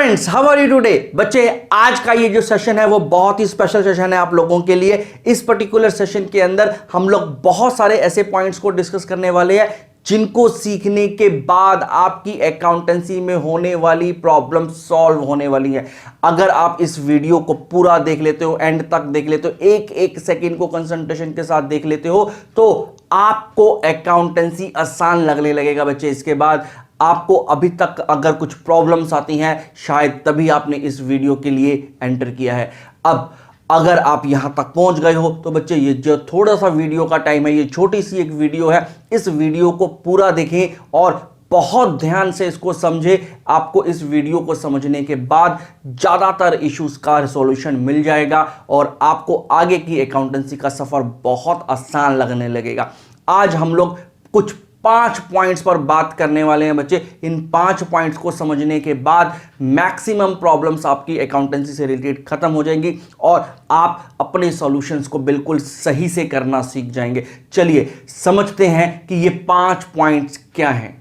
Friends, how are you today. बच्चे, आज का ये जो सेशन है वो बहुत ही स्पेशल सेशन है आप लोगों के लिए। इस पर्टिकुलर सेशन के अंदर हम लोग बहुत सारे ऐसे पॉइंट्स को डिस्कस करने वाले हैं जिनको सीखने के बाद आपकी अकाउंटेंसी में होने वाली प्रॉब्लम सॉल्व होने वाली है। अगर आप इस वीडियो को पूरा देख लेते हो, एंड तक देख लेते हो, एक एक सेकेंड को कंसंट्रेशन के साथ देख लेते हो, तो आपको अकाउंटेंसी आसान लगने लगेगा बच्चे। इसके बाद आपको अभी तक अगर कुछ प्रॉब्लम्स आती हैं, शायद तभी आपने इस वीडियो के लिए एंटर किया है। अब अगर आप यहां तक पहुंच गए हो तो बच्चे, ये जो थोड़ा सा वीडियो का टाइम है, ये छोटी सी एक वीडियो है, इस वीडियो को पूरा देखें और बहुत ध्यान से इसको समझें। आपको इस वीडियो को समझने के बाद ज्यादातर इश्यूज का सॉल्यूशन मिल जाएगा और आपको आगे की अकाउंटेंसी का सफर बहुत आसान लगने लगेगा। आज हम लोग कुछ 5 पॉइंट्स पर बात करने वाले हैं बच्चे। इन 5 पॉइंट्स को समझने के बाद मैक्सिमम प्रॉब्लम्स आपकी अकाउंटेंसी से रिलेटेड खत्म हो जाएंगी और आप अपने सॉल्यूशंस को बिल्कुल सही से करना सीख जाएंगे। चलिए समझते हैं कि ये 5 पॉइंट्स क्या हैं।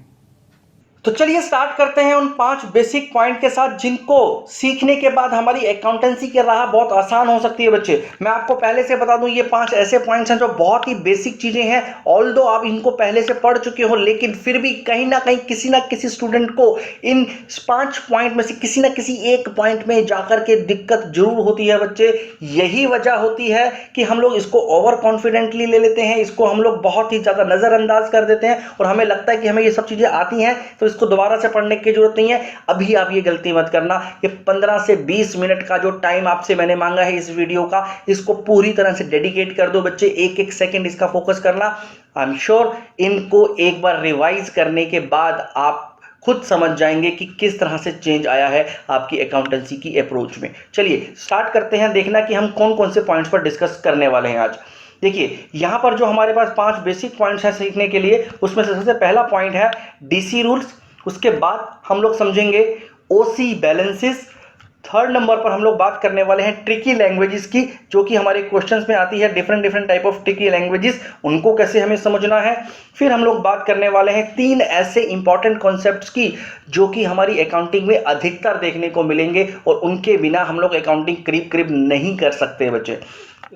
तो चलिए स्टार्ट करते हैं उन 5 बेसिक पॉइंट के साथ जिनको सीखने के बाद हमारी अकाउंटेंसी की राह बहुत आसान हो सकती है बच्चे। मैं आपको पहले से बता दूं, ये 5 ऐसे पॉइंट्स हैं जो बहुत ही बेसिक चीजें हैं। ऑल्दो आप इनको पहले से पढ़ चुके हो, लेकिन फिर भी कहीं ना कहीं किसी ना किसी स्टूडेंट को इन 5 पॉइंट में से किसी ना किसी एक पॉइंट में जाकर के दिक्कत जरूर होती है बच्चे। यही वजह होती है कि हम लोग इसको ओवर कॉन्फिडेंटली ले लेते हैं, इसको हम लोग बहुत ही ज्यादा नजरअंदाज कर देते हैं और हमें लगता है कि हमें ये सब चीजें आती हैं तो इसको दोबारा से पढ़ने की जरूरत नहीं है। अभी आप ये गलती मत करना। ये 15 से 20 मिनट का जो टाइम आपसे मैंने मांगा है इस वीडियो का, इसको पूरी तरह से डेडिकेट कर दो बच्चे। एक एक सेकंड इसका फोकस करना। आई एम श्योर इनको एक बार रिवाइज करने के बाद आप खुद समझ जाएंगे कि किस तरह से चेंज आया है आपकी अकाउंटेंसी की अप्रोच में। चलिए स्टार्ट करते हैं देखना कि हम कौन कौन से पॉइंट्स पर डिस्कस करने वाले हैं आज। देखिए यहां पर जो हमारे पास 5 बेसिक पॉइंट्स हैं सीखने के लिए, उसमें से सबसे पहला पॉइंट है डीसी रूल्स। उसके बाद हम लोग समझेंगे ओसी बैलेंसेस। थर्ड नंबर पर हम लोग बात करने वाले हैं ट्रिकी लैंग्वेजेस की, जो कि हमारे क्वेश्चंस में आती है। Different type of tricky languages, उनको कैसे हमें समझना है। फिर हम लोग बात करने वाले हैं 3 ऐसे इंपॉर्टेंट कॉन्सेप्ट्स की जो कि हमारी अकाउंटिंग में अधिकतर देखने को मिलेंगे और उनके बिना हम लोग अकाउंटिंग करीब नहीं कर सकते बच्चे।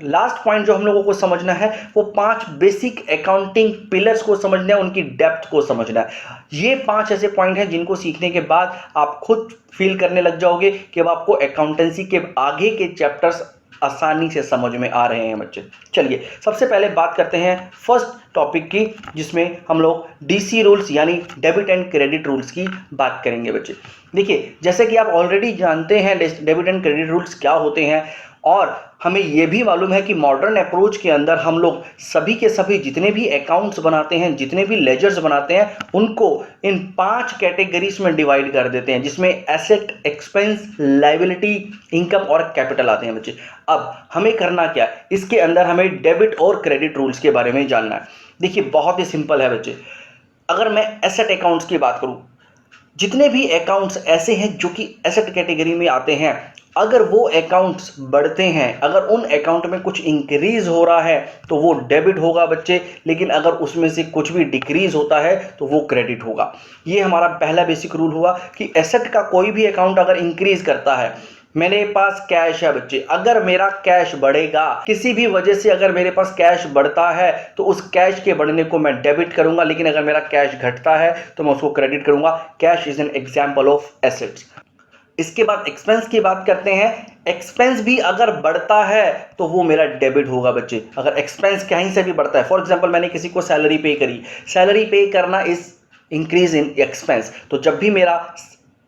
लास्ट पॉइंट जो हम लोगों को समझना है वो 5 बेसिक अकाउंटिंग पिलर्स को समझना है, उनकी डेप्थ को समझना है। ये 5 ऐसे पॉइंट हैं जिनको सीखने के बाद आप खुद फील करने लग जाओगे कि अब आपको अकाउंटेंसी के आगे के चैप्टर्स आसानी से समझ में आ रहे हैं बच्चे। चलिए सबसे पहले बात करते हैं फर्स्ट टॉपिक की, जिसमें हम लोग डीसी रूल्स यानी डेबिट एंड क्रेडिट रूल्स की बात करेंगे बच्चे। देखिए जैसे कि आप ऑलरेडी जानते हैं डेबिट एंड क्रेडिट रूल्स क्या होते हैं, और हमें यह भी मालूम है कि मॉडर्न अप्रोच के अंदर हम लोग सभी के सभी जितने भी अकाउंट्स बनाते हैं, जितने भी लेजर्स बनाते हैं, उनको इन 5 कैटेगरीज में डिवाइड कर देते हैं, जिसमें एसेट, एक्सपेंस, लायबिलिटी, इनकम और कैपिटल आते हैं बच्चे। अब हमें करना क्या, इसके अंदर हमें डेबिट और क्रेडिट रूल्स के बारे में जानना है। देखिए बहुत ही सिंपल है बच्चे। अगर मैं एसेट अकाउंट्स की बात करूं, जितने भी अकाउंट्स ऐसे हैं जो कि एसेट कैटेगरी में आते हैं, अगर वो अकाउंट्स बढ़ते हैं, अगर उन अकाउंट में कुछ इंक्रीज हो रहा है तो वो डेबिट होगा बच्चे, लेकिन अगर उसमें से कुछ भी डिक्रीज होता है तो वो क्रेडिट होगा। ये हमारा पहला बेसिक रूल हुआ कि एसेट का कोई भी अकाउंट अगर इंक्रीज करता है, मेरे पास कैश है बच्चे, अगर मेरा कैश बढ़ेगा, किसी भी वजह से अगर मेरे पास कैश बढ़ता है तो उस कैश के बढ़ने को मैं डेबिट करूंगा, लेकिन अगर मेरा कैश घटता है तो मैं उसको क्रेडिट करूंगा। Cash is an example of assets. इसके बाद एक्सपेंस की बात करते हैं। एक्सपेंस भी अगर बढ़ता है तो वो मेरा डेबिट होगा बच्चे। अगर एक्सपेंस कहीं से भी बढ़ता है, फॉर एग्जांपल मैंने किसी को सैलरी पे करी, सैलरी पे करना इज इंक्रीज इन एक्सपेंस, तो जब भी मेरा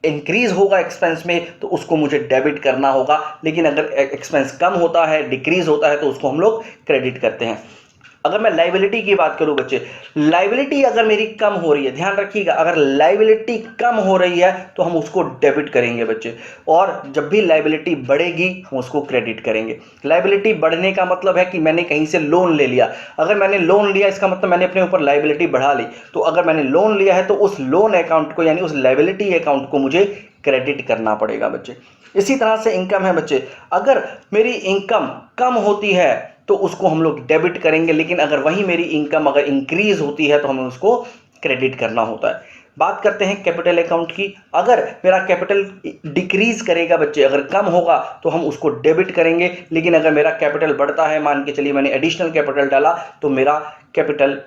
इंक्रीज होगा एक्सपेंस में तो उसको मुझे डेबिट करना होगा, लेकिन अगर एक्सपेंस कम होता है, डिक्रीज होता है, तो उसको हम लोग क्रेडिट करते हैं। अगर मैं लायबिलिटी की बात करूं बच्चे, लायबिलिटी अगर मेरी कम हो रही है, ध्यान रखिएगा, अगर लायबिलिटी कम हो रही है तो हम उसको डेबिट करेंगे बच्चे, और जब भी लायबिलिटी बढ़ेगी हम उसको क्रेडिट करेंगे। लायबिलिटी बढ़ने का मतलब है कि मैंने कहीं से लोन ले लिया। अगर मैंने लोन लिया इसका मतलब मैंने अपने ऊपर लायबिलिटी बढ़ा ली, तो अगर मैंने लोन लिया है तो उस लोन अकाउंट को यानी उस लायबिलिटी अकाउंट को मुझे क्रेडिट करना पड़ेगा बच्चे। इसी तरह से इनकम है बच्चे, अगर मेरी इनकम कम होती है तो उसको हम लोग डेबिट करेंगे, लेकिन अगर वही मेरी इनकम अगर इंक्रीज होती है तो हमें उसको क्रेडिट करना होता है। बात करते हैं कैपिटल अकाउंट की। अगर मेरा कैपिटल डिक्रीज करेगा बच्चे, अगर कम होगा तो हम उसको डेबिट करेंगे, लेकिन अगर मेरा कैपिटल बढ़ता है, मान के चलिए मैंने एडिशनल कैपिटल डाला, तो मेरा कैपिटल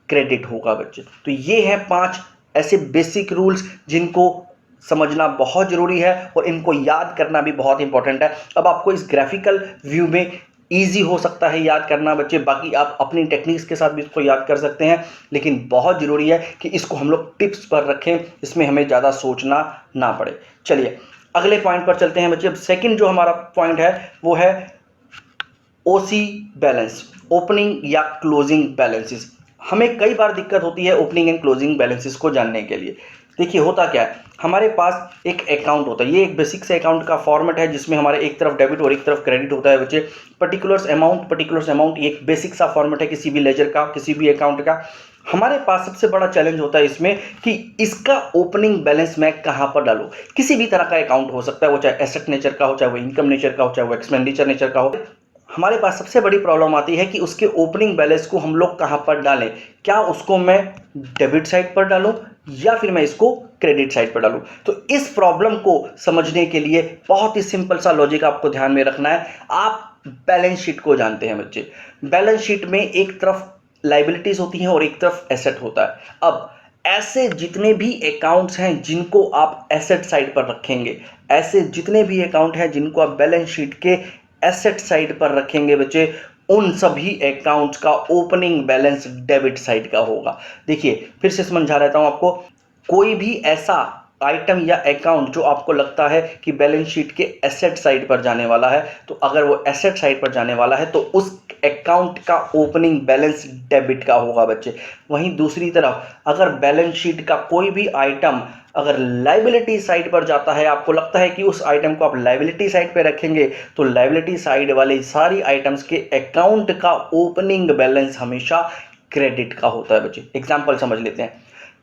क्रेडिट होगा बच्चे। तो ये है 5 ऐसे बेसिक रूल्स जिनको समझना बहुत जरूरी है और इनको याद करना भी बहुत इंपॉर्टेंट है। अब आपको इस ग्राफिकल व्यू में इजी हो सकता है याद करना बच्चे, बाकी आप अपनी टेक्निक्स के साथ भी इसको याद कर सकते हैं, लेकिन बहुत जरूरी है कि इसको हम लोग टिप्स पर रखें, इसमें हमें ज़्यादा सोचना ना पड़े। चलिए अगले पॉइंट पर चलते हैं बच्चे। अब सेकंड जो हमारा पॉइंट है वो है ओसी बैलेंस, ओपनिंग या क्लोजिंग बैलेंसेस। हमें कई बार दिक्कत होती है ओपनिंग एंड क्लोजिंग बैलेंसेस को जानने के लिए। देखिए होता क्या है, हमारे पास एक अकाउंट होता है, ये एक बेसिक से अकाउंट का फॉर्मेट है जिसमें हमारे एक तरफ डेबिट और एक तरफ क्रेडिट होता है बच्चे। पर्टिकुलर्स अमाउंट ये एक बेसिक सा फॉर्मेट है किसी भी लेजर का, किसी भी अकाउंट का। हमारे पास सबसे बड़ा चैलेंज होता है इसमें कि इसका ओपनिंग बैलेंस मैं कहां पर डालूं। किसी भी तरह का अकाउंट हो सकता है, वो चाहे एसेट नेचर का हो, चाहे वो इनकम नेचर का हो, चाहे वो एक्सपेंडिचर नेचर का हो। हमारे पास सबसे बड़ी प्रॉब्लम आती है कि उसके ओपनिंग बैलेंस को हम लोग कहां पर डालें। क्या उसको मैं डेबिट साइड पर डालूं या फिर मैं इसको क्रेडिट साइड पर डालूं। तो इस प्रॉब्लम को समझने के लिए बहुत ही सिंपल सा लॉजिक आपको ध्यान में रखना है। आप बैलेंस शीट को जानते हैं बच्चे, बैलेंस शीट में एक तरफ लाइबिलिटीज होती हैं और एक तरफ एसेट होता है। अब ऐसे जितने भी अकाउंट्स हैं जिनको आप एसेट साइड पर रखेंगे, ऐसे जितने भी अकाउंट हैं जिनको आप बैलेंस शीट के एसेट साइड पर रखेंगे बच्चे, उन सभी अकाउंट्स का ओपनिंग बैलेंस डेबिट साइड का होगा। देखिए फिर से समझा रहता हूं आपको, कोई भी ऐसा आइटम या अकाउंट जो आपको लगता है कि बैलेंस शीट के एसेट साइड पर जाने वाला है, तो अगर वो एसेट साइड पर जाने वाला है तो उस अकाउंट का ओपनिंग बैलेंस डेबिट का होगा बच्चे। वहीं दूसरी तरफ अगर बैलेंस शीट का कोई भी आइटम अगर लाइबिलिटी साइड पर जाता है, आपको लगता है कि उस आइटम को आप लाइबिलिटी साइड पे रखेंगे, तो लाइबिलिटी साइड वाले सारी आइटम्स के अकाउंट का ओपनिंग बैलेंस हमेशा क्रेडिट का होता है बच्चे। एग्जांपल समझ लेते हैं,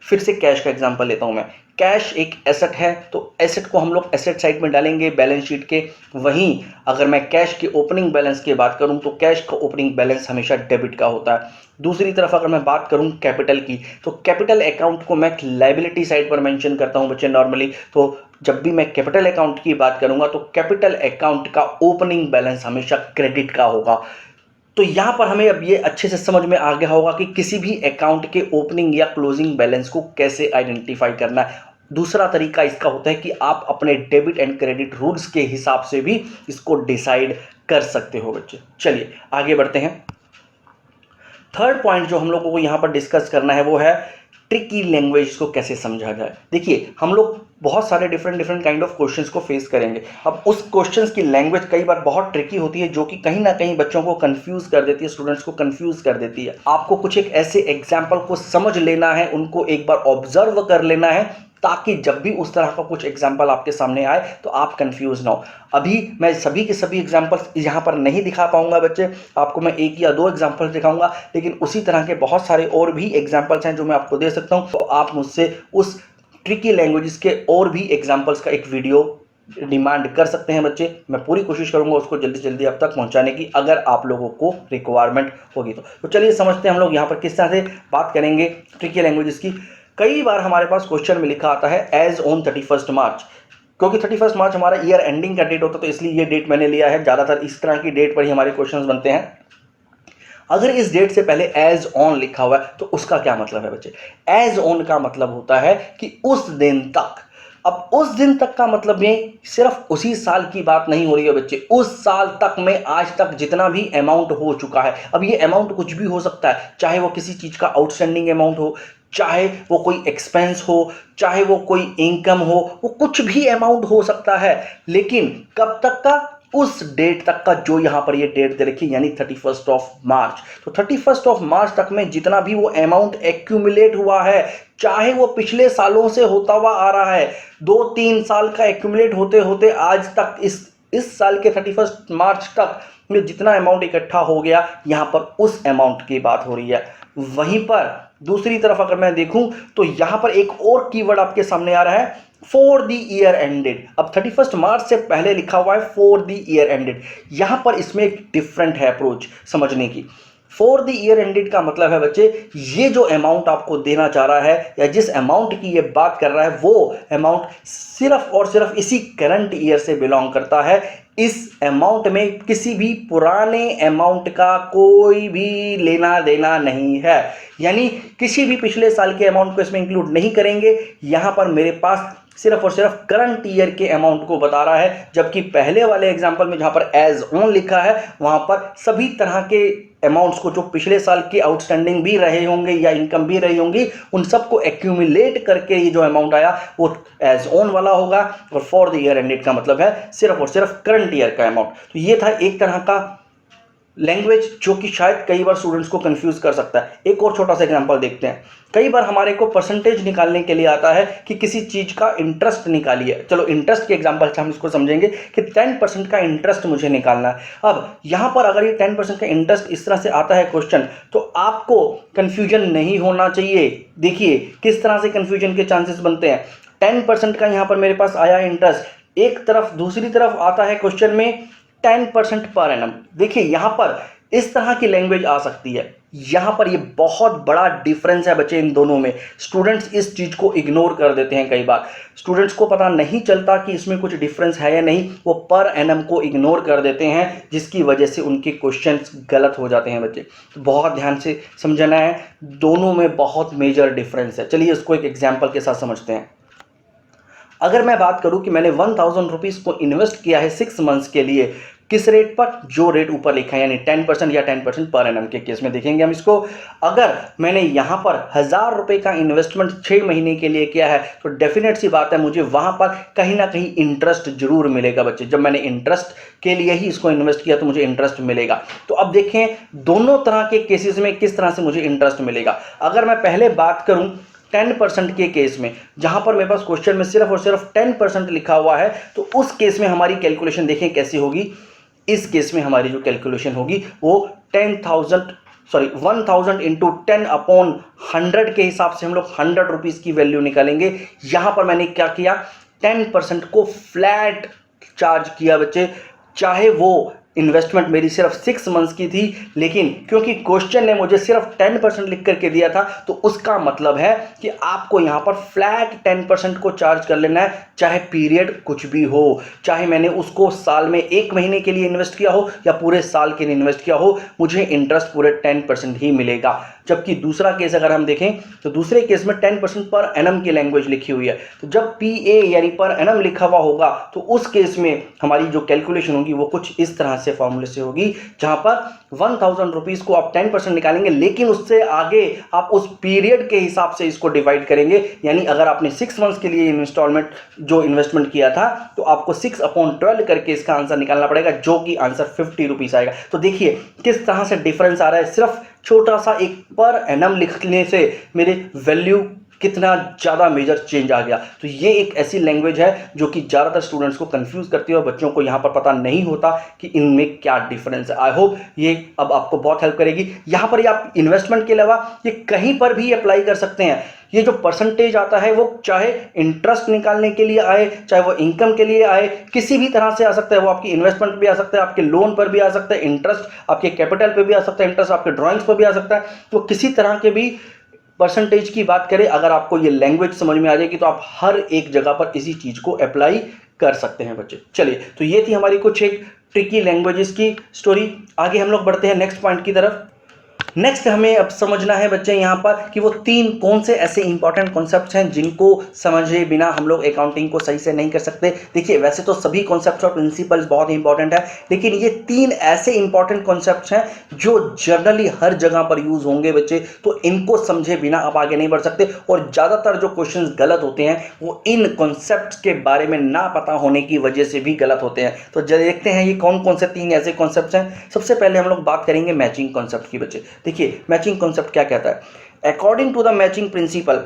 फिर से कैश का एग्जांपल लेता हूं मैं। कैश एक एसेट है, तो एसेट को हम लोग एसेट साइड में डालेंगे बैलेंस शीट के। वहीं अगर मैं कैश के ओपनिंग बैलेंस की बात करूं तो कैश का ओपनिंग बैलेंस हमेशा डेबिट का होता है। दूसरी तरफ अगर मैं बात करूं कैपिटल की, तो कैपिटल अकाउंट को मैं लाइबिलिटी साइड पर मेंशन करता हूं बच्चे नॉर्मली। तो जब भी मैं कैपिटल अकाउंट की बात करूंगा तो कैपिटल अकाउंट का ओपनिंग बैलेंस हमेशा क्रेडिट का होगा। तो यहां पर हमें अब ये अच्छे से समझ में आ गया होगा कि किसी भी अकाउंट के ओपनिंग या क्लोजिंग बैलेंस को कैसे आइडेंटिफाई करना है। दूसरा तरीका इसका होता है कि आप अपने डेबिट एंड क्रेडिट रूल्स के हिसाब से भी इसको डिसाइड कर सकते हो बच्चे। चलिए आगे बढ़ते हैं। थर्ड पॉइंट जो हम लोगों को यहां पर डिस्कस करना है वो है ट्रिकी लैंग्वेज को कैसे समझा जाए। देखिए हम लोग बहुत सारे डिफरेंट काइंड ऑफ क्वेश्चंस को फेस करेंगे। अब उस क्वेश्चंस की लैंग्वेज कई बार बहुत ट्रिकी होती है, जो कि कहीं ना कहीं बच्चों को कंफ्यूज कर देती है, स्टूडेंट्स को कंफ्यूज कर देती है। आपको कुछ एक ऐसे एग्जाम्पल को समझ लेना है, उनको एक बार ऑब्जर्व कर लेना है, ताकि जब भी उस तरह का कुछ एग्जाम्पल आपके सामने आए तो आप कंफ्यूज ना हो। अभी मैं सभी के सभी एग्जाम्पल्स यहाँ पर नहीं दिखा पाऊंगा बच्चे, आपको मैं 1 या 2 एग्जाम्पल्स दिखाऊंगा, लेकिन उसी तरह के बहुत सारे और भी एग्जाम्पल्स हैं जो मैं आपको दे सकता हूँ। तो आप मुझसे उस ट्रिकी लैंग्वेजेस के और भी एग्जाम्पल्स का एक वीडियो डिमांड कर सकते हैं बच्चे। मैं पूरी कोशिश करूंगा उसको जल्दी से जल्दी आप तक पहुंचाने की, अगर आप लोगों को रिक्वायरमेंट होगी तो चलिए समझते हैं हम लोग यहाँ पर किस तरह से बात करेंगे ट्रिकी लैंग्वेजेस की। कई बार हमारे पास क्वेश्चन में लिखा आता है एज ऑन 31 मार्च, क्योंकि 31 मार्च हमारा ईयर एंडिंग का डेट होता है, तो इसलिए ये डेट मैंने लिया है। ज़्यादातर इस तरह की डेट पर ही हमारे क्वेश्चंस बनते हैं। अगर इस डेट से पहले एज ऑन लिखा हुआ है तो उसका क्या मतलब है बच्चे। एज ऑन का मतलब होता है कि उस दिन तक। अब उस दिन तक का मतलब में सिर्फ उसी साल की बात नहीं हो रही है बच्चे, उस साल तक में आज तक जितना भी अमाउंट हो चुका है। अब ये अमाउंट कुछ भी हो सकता है, चाहे वो किसी चीज का आउटस्टैंडिंग अमाउंट हो, चाहे वो कोई एक्सपेंस हो, चाहे वो कोई इनकम हो, वो कुछ भी अमाउंट हो सकता है। लेकिन कब तक का, उस डेट तक का जो यहां पर ये डेट दे रखी, यानी 31 ऑफ मार्च। तो 31 ऑफ मार्च तक में जितना भी वो अमाउंट एक्यूमुलेट हुआ है, चाहे वो पिछले सालों से होता हुआ आ रहा है, 2-3 साल का एक्यूमुलेट होते होते आज तक इस साल के 31 मार्च तक में जितना अमाउंट इकट्ठा हो गया, यहां पर उस अमाउंट की बात हो रही है। वहीं पर दूसरी तरफ अगर मैं देखूं तो यहां पर एक और कीवर्ड आपके सामने आ रहा है, फॉर द ईयर एंडेड। अब 31 मार्च से पहले लिखा हुआ है फॉर द ईयर एंडेड। यहां पर इसमें एक डिफरेंट है अप्रोच समझने की। फॉर द ईयर एंडेड का मतलब है बच्चे, ये जो अमाउंट आपको देना चाह रहा है या जिस अमाउंट की ये बात कर रहा है वो अमाउंट सिर्फ और सिर्फ इसी करंट ईयर से बिलोंग करता है। इस अमाउंट में किसी भी पुराने अमाउंट का कोई भी लेना देना नहीं है, यानी किसी भी पिछले साल के अमाउंट को इसमें इंक्लूड नहीं करेंगे। यहां पर मेरे पास सिर्फ और सिर्फ करंट ईयर के अमाउंट को बता रहा है, जबकि पहले वाले एग्जांपल में जहां पर एज ऑन लिखा है वहां पर सभी तरह के अमाउंट्स को जो पिछले साल के आउटस्टैंडिंग भी रहे होंगे या इनकम भी रही होंगी उन सबको एक्यूमुलेट करके ये जो अमाउंट आया वो एज ऑन वाला होगा। और फॉर द ईयर एंडेड का मतलब है सिर्फ और सिर्फ करंट ईयर का अमाउंट। तो ये था एक तरह का लैंग्वेज जो कि शायद कई बार स्टूडेंट्स को कंफ्यूज कर सकता है। एक और छोटा सा एग्जांपल देखते हैं। कई बार हमारे को परसेंटेज निकालने के लिए आता है कि किसी चीज का इंटरेस्ट निकालिए। चलो इंटरेस्ट के एग्जांपल से हम इसको समझेंगे कि 10% का इंटरेस्ट मुझे निकालना है। अब यहां पर अगर ये 10% का इंटरेस्ट इस तरह से आता है क्वेश्चन, तो आपको कंफ्यूजन नहीं होना चाहिए। देखिए किस तरह से कंफ्यूजन के चांसेस बनते हैं। 10% का यहां पर मेरे पास आया इंटरेस्ट, एक तरफ दूसरी तरफ आता है क्वेश्चन में 10% पर एनम। देखिए यहां पर इस तरह की लैंग्वेज आ सकती है। यहां पर ये बहुत बड़ा डिफरेंस है बच्चे इन दोनों में। स्टूडेंट्स इस चीज को इग्नोर कर देते हैं। कई बार स्टूडेंट्स को पता नहीं चलता कि इसमें कुछ डिफरेंस है या नहीं, वो पर एनम को इग्नोर कर देते हैं, जिसकी वजह से उनके क्वेश्चंस गलत हो जाते हैं बच्चे। तो बहुत ध्यान से समझना है, दोनों में बहुत मेजर डिफरेंस है। चलिए इसको एक एग्जाम्पल के साथ समझते हैं। अगर मैं बात करूं कि मैंने 1000 रुपीज को इन्वेस्ट किया है 6 मंथ्स के लिए, किस रेट पर? जो रेट ऊपर लिखा है, यानी 10% या 10% पर एनम के केस में देखेंगे हम इसको। अगर मैंने यहां पर 1000 रुपए का इन्वेस्टमेंट 6 महीने के लिए किया है तो डेफिनेट सी बात है मुझे वहां पर कहीं ना कहीं इंटरेस्ट जरूर मिलेगा बच्चे। जब मैंने इंटरेस्ट के लिए ही इसको इन्वेस्ट किया तो मुझे इंटरेस्ट मिलेगा। तो अब देखें दोनों तरह के केसेस में किस तरह से मुझे इंटरेस्ट मिलेगा। अगर मैं पहले बात करूं 10% के केस में, जहां पर मेरे पास क्वेश्चन में सिर्फ और सिर्फ 10% लिखा हुआ है, तो उस केस में हमारी कैलकुलेशन देखें कैसी होगी। इस केस में हमारी जो कैलकुलेशन होगी वो 1000 इंटू 10/100 के हिसाब से हम लोग 100 रुपीज की वैल्यू निकालेंगे। यहां पर मैंने क्या किया, 10% को फ्लैट चार्ज किया बच्चे। चाहे वो इन्वेस्टमेंट मेरी सिर्फ 6 मंथ्स की थी, लेकिन क्योंकि क्वेश्चन ने मुझे सिर्फ 10% लिख करके दिया था, तो उसका मतलब है कि आपको यहां पर फ्लैट 10% को चार्ज कर लेना है, चाहे पीरियड कुछ भी हो, चाहे मैंने उसको साल में 1 महीने के लिए इन्वेस्ट किया हो या पूरे साल के लिए इन्वेस्ट किया हो, मुझे इंटरेस्ट पूरे 10% ही मिलेगा। जबकि दूसरा केस अगर हम देखें तो दूसरे केस में 10% पर एनम की लैंग्वेज लिखी हुई है। तो जब PA यानी पर एनम लिखा हुआ होगा तो उस केस में हमारी जो कैलकुलेशन होगी वो कुछ इस तरह से फॉर्मूले से होगी, जहां पर 1000 रुपीज को आप 10% निकालेंगे, लेकिन उससे आगे आप उस पीरियड के हिसाब से इसको डिवाइड करेंगे। यानी अगर आपने 6 मंथ्स के लिए इन्वेस्टमेंट किया था तो आपको 6/12 करके इसका आंसर निकालना पड़ेगा, जो कि आंसर 50 रुपीज आएगा। तो देखिए किस तरह से डिफरेंस आ रहा है। सिर्फ छोटा सा एक पर एनम लिखने से मेरे वैल्यू कितना ज़्यादा मेजर चेंज आ गया। तो ये एक ऐसी लैंग्वेज है जो कि ज़्यादातर स्टूडेंट्स को कंफ्यूज करती है और बच्चों को यहाँ पर पता नहीं होता कि इनमें क्या डिफरेंस है। आई होप ये अब आपको बहुत हेल्प करेगी। यहाँ पर ये आप इन्वेस्टमेंट के अलावा ये कहीं पर भी अप्लाई कर सकते हैं। ये जो परसेंटेज आता है वो चाहे इंटरेस्ट निकालने के लिए आए, चाहे वो इनकम के लिए आए, किसी भी तरह से आ सकता है। वो आपकी इन्वेस्टमेंट भी आ सकता है, आपके लोन पर भी आ सकता है, इंटरेस्ट आपके कैपिटल पे भी आ सकता है, इंटरेस्ट आपके ड्राइंग्स पर भी आ सकता है। तो किसी तरह के भी परसेंटेज की बात करें, अगर आपको ये लैंग्वेज समझ में आ जाएगी तो आप हर एक जगह पर इसी चीज को अप्लाई कर सकते हैं बच्चे। चलिए, तो ये थी हमारी कुछ एक ट्रिकी लैंग्वेजेस की स्टोरी। आगे हम लोग बढ़ते हैं नेक्स्ट पॉइंट की तरफ। नेक्स्ट हमें अब समझना है बच्चे यहाँ पर कि वो 3 कौन से ऐसे इंपॉर्टेंट कॉन्सेप्ट्स हैं जिनको समझे बिना हम लोग अकाउंटिंग को सही से नहीं कर सकते। देखिए वैसे तो सभी कॉन्सेप्ट्स और प्रिंसिपल्स बहुत इंपॉर्टेंट है, लेकिन ये 3 ऐसे इंपॉर्टेंट कॉन्सेप्ट्स हैं जो जनरली हर जगह पर यूज होंगे बच्चे। तो इनको समझे बिना आप आगे नहीं बढ़ सकते। और ज़्यादातर जो क्वेश्चन गलत होते हैं वो इन कॉन्सेप्ट्स के बारे में ना पता होने की वजह से भी गलत होते हैं। तो देखते हैं ये कौन कौन से 3 ऐसे कॉन्सेप्ट्स हैं। सबसे पहले हम लोग बात करेंगे मैचिंग कॉन्सेप्ट की बच्चे। देखिए मैचिंग कॉन्सेप्ट क्या कहता है। According to the matching principle,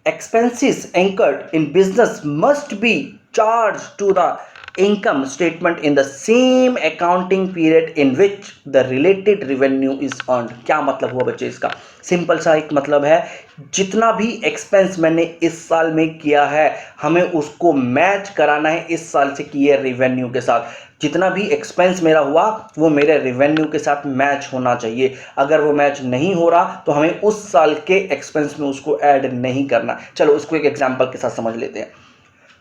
expenses incurred in business must be charge to the income statement in the same accounting period in which the related revenue is earned। क्या मतलब हुआ बच्चे इसका? सिंपल सा एक मतलब है, जितना भी एक्सपेंस मैंने इस साल में किया है हमें उसको मैच कराना है इस साल से किए रेवेन्यू के साथ। जितना भी एक्सपेंस मेरा हुआ वो मेरे रेवेन्यू के साथ मैच होना चाहिए। अगर वो मैच नहीं हो रहा तो हमें उस साल के एक्सपेंस में उसको ऐड नहीं करना। चलो उसको एक एग्जांपल के साथ समझ लेते हैं।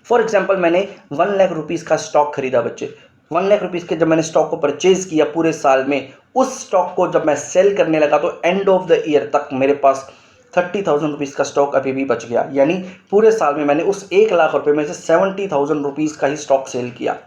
फॉर एग्जाम्पल मैंने 1 लाख रुपीज़ का स्टॉक खरीदा बच्चे। 1 लाख रुपीज़ के जब मैंने स्टॉक को परचेज किया पूरे साल में, उस स्टॉक को जब मैं सेल करने लगा तो एंड ऑफ द ईयर तक मेरे पास 30,000 रुपीज़ का स्टॉक अभी भी बच गया। यानी पूरे साल में मैंने उस 1 लाख रुपए में से 70,000 रुपीज़ का ही स्टॉक सेल किया।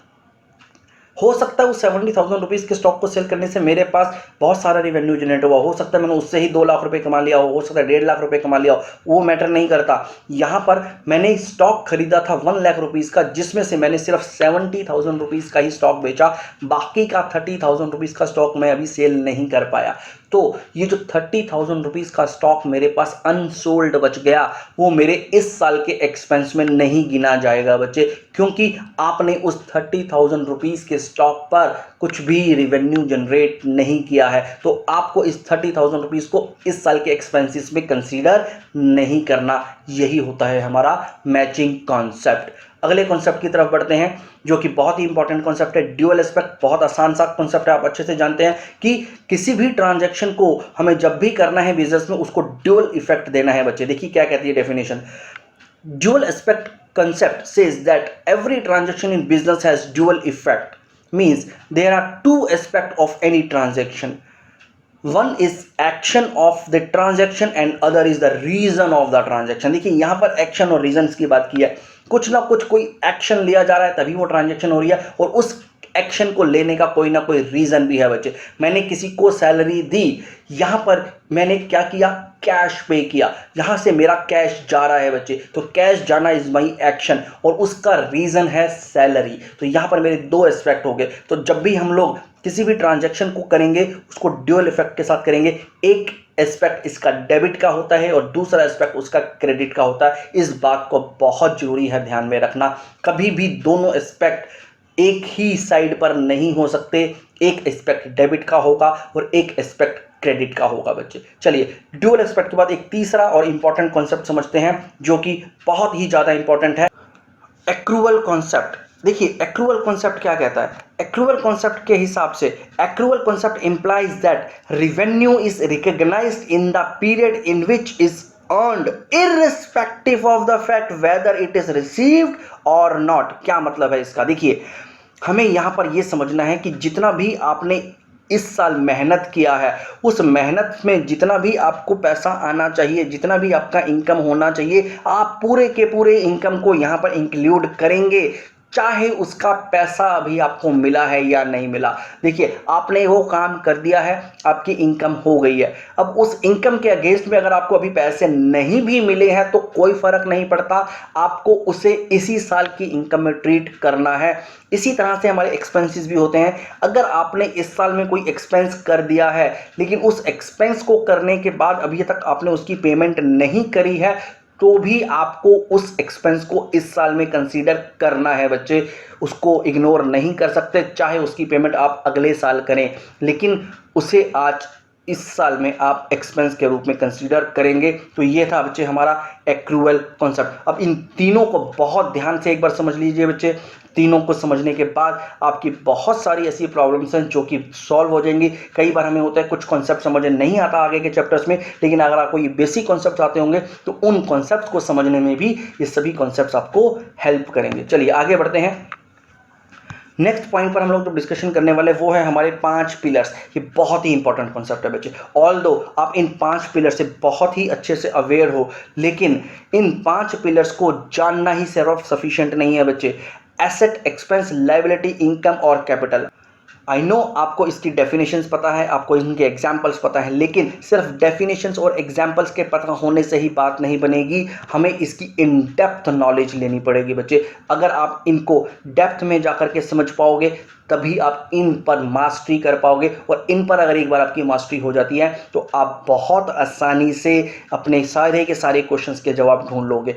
हो सकता है उस 70,000 रुपीज़ के स्टॉक को सेल करने से मेरे पास बहुत सारा रेवेन्यू जनरेट हुआ, हो सकता है मैंने उससे ही 2 लाख रुपए कमा लिया हो सकता है 1.5 लाख रुपए कमा लिया हो, वो मैटर नहीं करता। यहाँ पर मैंने स्टॉक खरीदा था 1 लाख रुपीज़ का, जिसमें से मैंने सिर्फ 70,000 रुपीज़ का ही स्टॉक बेचा, बाकी का 30,000 रुपीज़ का स्टॉक मैं अभी सेल नहीं कर पाया। तो ये जो 30,000 रुपीज़ का स्टॉक मेरे पास अनसोल्ड बच गया वो मेरे इस साल के एक्सपेंस में नहीं गिना जाएगा बच्चे, क्योंकि आपने उस 30,000 रुपीज़ के स्टॉक पर कुछ भी रिवेन्यू जनरेट नहीं किया है। तो आपको इस 30,000 रुपीज़ को इस साल के एक्सपेंसेस में कंसीडर नहीं करना। यही होता है हमारा मैचिंग कॉन्सेप्ट। अगले कॉन्सेप्ट की तरफ बढ़ते हैं जो कि बहुत ही इंपॉर्टेंट कॉन्सेप्ट है, ड्यूअल एस्पेक्ट। बहुत आसान सा कॉन्सेप्ट है, आप अच्छे से जानते हैं कि किसी भी ट्रांजैक्शन को हमें जब भी करना है बिजनेस में उसको ड्यूअल इफेक्ट देना है बच्चे। देखिए क्या कहती है definition. Dual aspect concept says that every transaction in business has dual effect, means there are two aspects of any transaction. One is action of the transaction and other is the reason of the transaction। देखिए यहाँ पर action और reason की बात की है। कुछ ना कुछ कोई एक्शन लिया जा रहा है तभी वो ट्रांजैक्शन हो रही है, और उस एक्शन को लेने का कोई ना कोई रीजन भी है बच्चे। मैंने किसी को सैलरी दी, यहां पर मैंने क्या किया, कैश पे किया, यहां से मेरा कैश जा रहा है बच्चे, तो कैश जाना इज माई एक्शन और उसका रीजन है सैलरी। तो यहां पर मेरे दो एस्पेक्ट हो गए। तो जब भी हम लोग किसी भी ट्रांजैक्शन को करेंगे उसको ड्यूअल इफेक्ट के साथ करेंगे। एक एस्पेक्ट इसका डेबिट का होता है और दूसरा एस्पेक्ट उसका क्रेडिट का होता है। इस बात को बहुत जरूरी है ध्यान में रखना। कभी भी दोनों एस्पेक्ट एक ही साइड पर नहीं हो सकते। एक एस्पेक्ट डेबिट का होगा और एक एस्पेक्ट क्रेडिट का होगा बच्चे। चलिए ड्यूअल एस्पेक्ट के बाद एक तीसरा और इंपॉर्टेंट कॉन्सेप्ट समझते हैं जो कि बहुत ही ज्यादा इंपॉर्टेंट है, एक्रूवल कॉन्सेप्ट। देखिए एक्रूवल कॉन्सेप्ट क्या कहता है। एक्रूवल कॉन्सेप्ट के हिसाब से accrual concept implies that revenue is recognised in the period in which is earned irrespective of the fact whether it is received or not। क्या मतलब है इसका? देखिए हमें यहां पर यह समझना है कि जितना भी आपने इस साल मेहनत किया है उस मेहनत में जितना भी आपको पैसा आना चाहिए, जितना भी आपका इनकम होना चाहिए, आप पूरे के पूरे इनकम को यहां पर इंक्लूड करेंगे, चाहे उसका पैसा अभी आपको मिला है या नहीं मिला। देखिए आपने वो काम कर दिया है, आपकी इनकम हो गई है। अब उस इनकम के अगेंस्ट में अगर आपको अभी पैसे नहीं भी मिले हैं तो कोई फर्क नहीं पड़ता, आपको उसे इसी साल की इनकम में ट्रीट करना है। इसी तरह से हमारे एक्सपेंसेस भी होते हैं। अगर आपने इस साल में कोई एक्सपेंस कर दिया है लेकिन उस एक्सपेंस को करने के बाद अभी तक आपने उसकी पेमेंट नहीं करी है तो भी आपको उस एक्सपेंस को इस साल में कंसीडर करना है बच्चे। उसको इग्नोर नहीं कर सकते, चाहे उसकी पेमेंट आप अगले साल करें, लेकिन उसे आज इस साल में आप एक्सपेंस के रूप में कंसीडर करेंगे। तो ये था बच्चे हमारा एक्रूवल कॉन्सेप्ट। अब इन तीनों को बहुत ध्यान से एक बार समझ लीजिए बच्चे। तीनों को समझने के बाद आपकी बहुत सारी ऐसी प्रॉब्लम्स हैं जो कि सॉल्व हो जाएंगी। कई बार हमें होता है कुछ कॉन्सेप्ट समझ नहीं आता आगे के चैप्टर्स में, लेकिन अगर आपको ये बेसिक कॉन्सेप्ट आते होंगे तो उन कॉन्सेप्ट को समझने में भी ये सभी कॉन्सेप्ट आपको हेल्प करेंगे। चलिए आगे बढ़ते हैं। नेक्स्ट पॉइंट पर हम लोग जो डिस्कशन करने वाले वो है हमारे 5 पिलर्स। ये बहुत ही इंपॉर्टेंट कॉन्सेप्ट है बच्चे। ऑल्दो आप इन 5 पिलर से बहुत ही अच्छे से अवेयर हो, लेकिन इन 5 पिलर्स को जानना ही सिर्फ सफिशिएंट नहीं है बच्चे। एसेट, एक्सपेंस, लायबिलिटी, इनकम और कैपिटल। आई नो आपको इसकी डेफिनेशंस पता है, आपको इनके एग्जाम्पल्स पता है, लेकिन सिर्फ डेफिनेशंस और एग्जाम्पल्स के पता होने से ही बात नहीं बनेगी, हमें इसकी इन डेप्थ नॉलेज लेनी पड़ेगी बच्चे। अगर आप इनको डेप्थ में जाकर के समझ पाओगे तभी आप इन पर मास्टरी कर पाओगे, और इन पर अगर एक बार आपकी मास्टरी हो जाती है तो आप बहुत आसानी से अपने सारे के सारे क्वेश्चंस के जवाब ढूंढ लोगे।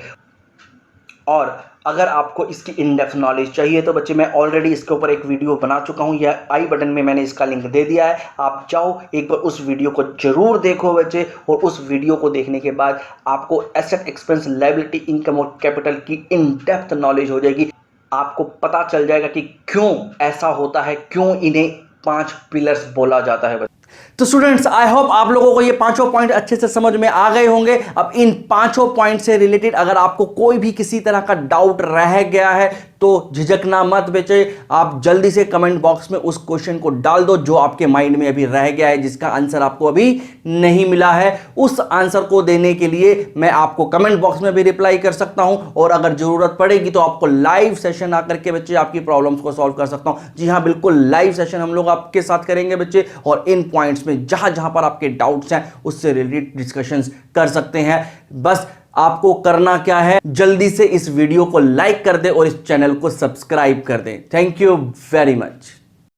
और अगर आपको इसकी इन डेप्थ नॉलेज चाहिए तो बच्चे मैं ऑलरेडी इसके ऊपर एक वीडियो बना चुका हूं, यह आई बटन में मैंने इसका लिंक दे दिया है। आप चाहो एक बार उस वीडियो को जरूर देखो बच्चे, और उस वीडियो को देखने के बाद आपको एसेट, एक्सपेंस, लायबिलिटी, इनकम और कैपिटल की इन डेप्थ नॉलेज हो जाएगी। आपको पता चल जाएगा कि क्यों ऐसा होता है, क्यों इन्हें 5 पिलर्स बोला जाता है। तो स्टूडेंट्स, आई होप आप लोगों को ये पांचों पॉइंट अच्छे से समझ में आ गए होंगे। अब इन पांचों पॉइंट से रिलेटेड अगर आपको कोई भी किसी तरह का डाउट रह गया है तो झिझकना मत बच्चे, आप जल्दी से कमेंट बॉक्स में उस क्वेश्चन को डाल दो जो आपके माइंड में अभी रह गया है, जिसका आंसर आपको अभी नहीं मिला है। उस आंसर को देने के लिए मैं आपको कमेंट बॉक्स में भी रिप्लाई कर सकता हूं, और अगर जरूरत पड़ेगी तो आपको लाइव सेशन आकर के बच्चे आपकी प्रॉब्लम्स को सॉल्व कर सकता हूं। जी हां, बिल्कुल लाइव सेशन हम लोग आपके साथ करेंगे बच्चे, और इन पॉइंट्स में जहां जहां पर आपके डाउट्स हैं उससे रिलेटेड डिस्कशंस कर सकते हैं। बस आपको करना क्या है, जल्दी से इस वीडियो को लाइक कर दें और इस चैनल को सब्सक्राइब कर दें। Thank you very much.